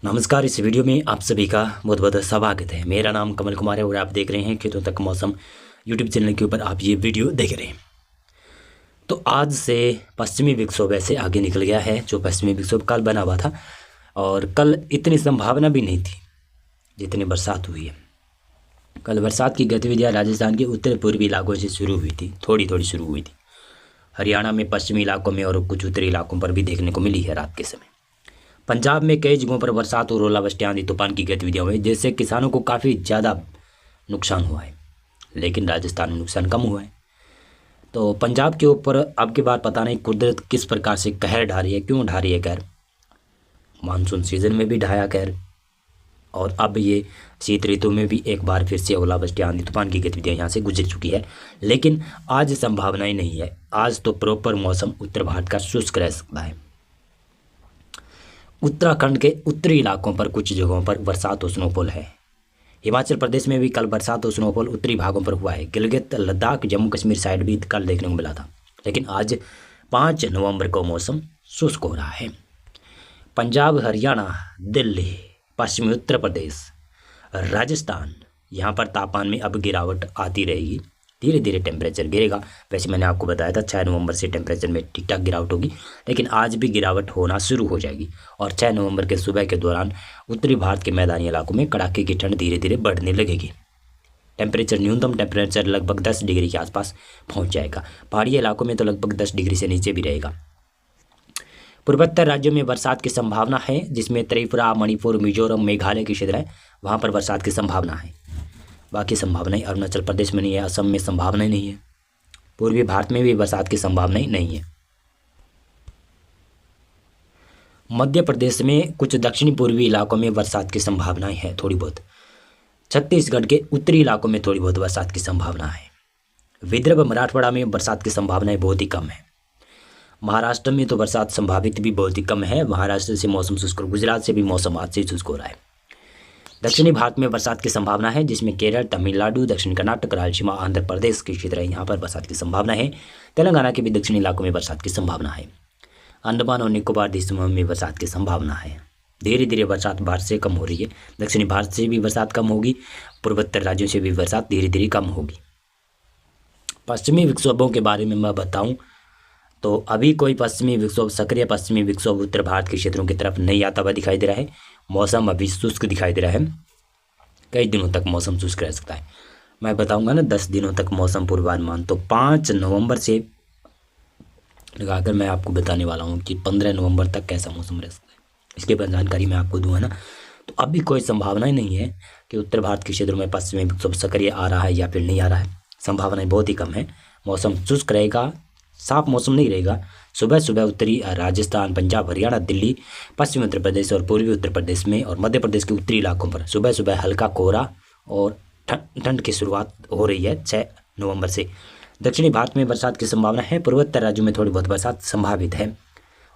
नमस्कार। इस वीडियो में आप सभी का बहुत बहुत स्वागत है। मेरा नाम कमल कुमार है और आप देख रहे हैं खेतों तक मौसम यूट्यूब चैनल के ऊपर आप ये वीडियो देख रहे हैं। तो आज से पश्चिमी विक्षोभ ऐसे आगे निकल गया है। जो पश्चिमी विक्षोभ कल बना हुआ था और कल इतनी संभावना भी नहीं थी जितनी बरसात हुई है। कल बरसात की गतिविधियाँ राजस्थान के उत्तर पूर्वी इलाकों से शुरू हुई थी, थोड़ी थोड़ी शुरू हुई थी। हरियाणा में पश्चिमी इलाकों में और कुछ उत्तरी इलाकों पर भी देखने को मिली है रात के समय। पंजाब में कई जगहों पर बरसात और ओलावृष्टि आंधी तूफान की गतिविधियां हुई, जिससे किसानों को काफ़ी ज़्यादा नुकसान हुआ है। लेकिन राजस्थान में नुकसान कम हुआ है। तो पंजाब के ऊपर अब की बार पता नहीं कुदरत किस प्रकार से कहर ढा रही है, क्यों ढा रही है कहर। मानसून सीजन में भी ढाया कहर और अब ये शीत ऋतु में भी एक बार फिर से ओलावृष्टि आंधी तूफान की गतिविधियाँ यहाँ से गुजर चुकी है। लेकिन आज संभावनाएं नहीं है। आज तो प्रॉपर मौसम उत्तर भारत का शुष्क रह सकता है। उत्तराखंड के उत्तरी इलाकों पर कुछ जगहों पर बरसात और स्नोफॉल है। हिमाचल प्रदेश में भी कल बरसात और स्नोफॉल उत्तरी भागों पर हुआ है। गिलगित लद्दाख जम्मू कश्मीर साइड भी कल देखने को मिला था। लेकिन आज 5 नवंबर को मौसम शुष्क हो रहा है। पंजाब, हरियाणा, दिल्ली, पश्चिमी उत्तर प्रदेश, राजस्थान, यहाँ पर तापमान में अब गिरावट आती रहेगी। धीरे धीरे टेम्परेचर गिरेगा। वैसे मैंने आपको बताया था 6 नवंबर से टेम्परेचर में ठीक ठाक गिरावट होगी, लेकिन आज भी गिरावट होना शुरू हो जाएगी और 6 नवंबर के सुबह के दौरान उत्तरी भारत के मैदानी इलाकों में कड़ाके की ठंड धीरे धीरे बढ़ने लगेगी। टेम्परेचर, न्यूनतम टेम्परेचर लगभग 10 डिग्री के आसपास पहुँच जाएगा। पहाड़ी इलाकों में तो लगभग 10 डिग्री से नीचे भी रहेगा। पूर्वोत्तर राज्यों में बरसात की संभावना है, जिसमें त्रिपुरा, मणिपुर, मिजोरम, मेघालय के क्षेत्र है, वहाँ पर बरसात की संभावना है। बाकी संभावनाएं अरुणाचल प्रदेश में नहीं है, असम में संभावनाएं नहीं है, पूर्वी भारत में भी बरसात की संभावनाएं नहीं है। मध्य प्रदेश में कुछ दक्षिणी पूर्वी इलाकों में बरसात की संभावनाएं है थोड़ी बहुत। छत्तीसगढ़ के उत्तरी इलाकों में थोड़ी बहुत बरसात की संभावना है। विदर्भ, मराठवाड़ा में बरसात की संभावनाएं बहुत ही कम है। महाराष्ट्र में तो बरसात संभावित भी बहुत ही कम है। महाराष्ट्र से मौसम शुष्क, गुजरात से भी मौसम आज से शुष्क हो रहा है। दक्षिणी भारत में बरसात की संभावना है, जिसमें केरल, तमिलनाडु, दक्षिण कर्नाटक, रायलसीमा, आंध्र प्रदेश के क्षेत्र है, यहाँ पर बरसात की संभावना है। तेलंगाना के भी दक्षिणी इलाकों में बरसात की संभावना है। अंडमान और निकोबार द्वीप समूह में बरसात की संभावना है। धीरे धीरे बरसात भारत से कम हो रही है। दक्षिणी भारत से भी बरसात कम होगी, पूर्वोत्तर राज्यों से भी बरसात धीरे धीरे कम होगी। पश्चिमी विक्षोभों के बारे में मैं बताऊँ तो अभी कोई पश्चिमी विक्षोभ, सक्रिय पश्चिमी विक्षोभ उत्तर भारत के क्षेत्रों की तरफ नहीं आता हुआ दिखाई दे रहा है। मौसम अभी शुष्क दिखाई दे रहा है। कई दिनों तक मौसम शुष्क रह सकता है। मैं बताऊंगा ना 10 दिनों तक मौसम पूर्वानुमान। तो 5 नवंबर से लगाकर मैं आपको बताने वाला हूं कि 15 नवंबर तक कैसा मौसम रह सकता है। इसके बाद जानकारी मैं आपको दूंगा ना। तो अभी कोई संभावना ही नहीं है कि उत्तर भारत के क्षेत्रों में पश्चिमी विक्षोभ सक्रिय आ रहा है या फिर नहीं आ रहा है। संभावनाएं बहुत ही कम है। मौसम शुष्क रहेगा, साफ मौसम नहीं रहेगा। सुबह सुबह उत्तरी राजस्थान, पंजाब, हरियाणा, दिल्ली, पश्चिमी उत्तर प्रदेश और पूर्वी उत्तर प्रदेश में और मध्य प्रदेश के उत्तरी इलाकों पर सुबह सुबह हल्का कोहरा और ठंड की शुरुआत हो रही है 6 नवंबर से। दक्षिणी भारत में बरसात की संभावना है। पूर्वोत्तर राज्यों में थोड़ी बहुत बरसात संभावित है।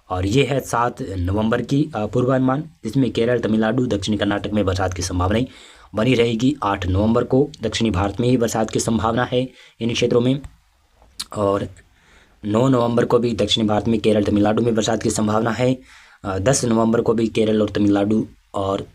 और ये है 7 नवंबर की पूर्वानुमान, जिसमें केरल, तमिलनाडु, दक्षिणी कर्नाटक में बरसात की संभावनाएं बनी रहेगी। 8 नवंबर को दक्षिणी भारत में ही बरसात की संभावना है इन क्षेत्रों में। और 9 नवंबर को भी दक्षिणी भारत में केरल, तमिलनाडु में बरसात की संभावना है। 10 नवंबर को भी केरल और तमिलनाडु और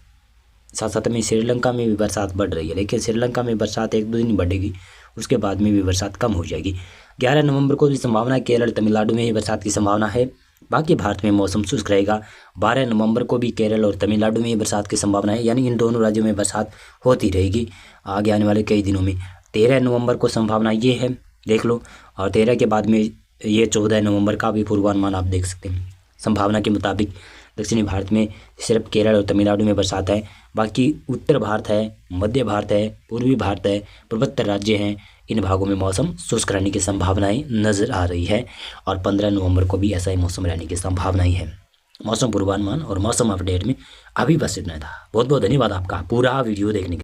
साथ साथ में श्रीलंका में भी बरसात बढ़ रही है। लेकिन श्रीलंका में बरसात 1-2 दिन बढ़ेगी, उसके बाद में भी बरसात कम हो जाएगी। 11 नवंबर को भी संभावना है, केरल, तमिलनाडु में ही बरसात की संभावना है। बाकी भारत में मौसम शुष्क रहेगा। 12 नवंबर को भी केरल और तमिलनाडु में ही बरसात की संभावना है, यानी इन दोनों राज्यों में बरसात होती रहेगी आगे आने वाले कई दिनों में। 13 नवंबर को संभावना ये है, देख लो। और 13 के बाद में ये 14 नवंबर का भी पूर्वानुमान आप देख सकते हैं। संभावना के मुताबिक दक्षिणी भारत में सिर्फ केरल और तमिलनाडु में बरसात है। बाकी उत्तर भारत है, मध्य भारत है, पूर्वी भारत है, पूर्वोत्तर राज्य हैं, इन भागों में मौसम शुष्क रहने की संभावनाएं नज़र आ रही है। और 15 नवंबर को भी ऐसा ही मौसम रहने की संभावनाएं है। मौसम पूर्वानुमान और मौसम अपडेट में अभी बस इतना था। बहुत बहुत धन्यवाद आपका पूरा वीडियो देखने के लिए।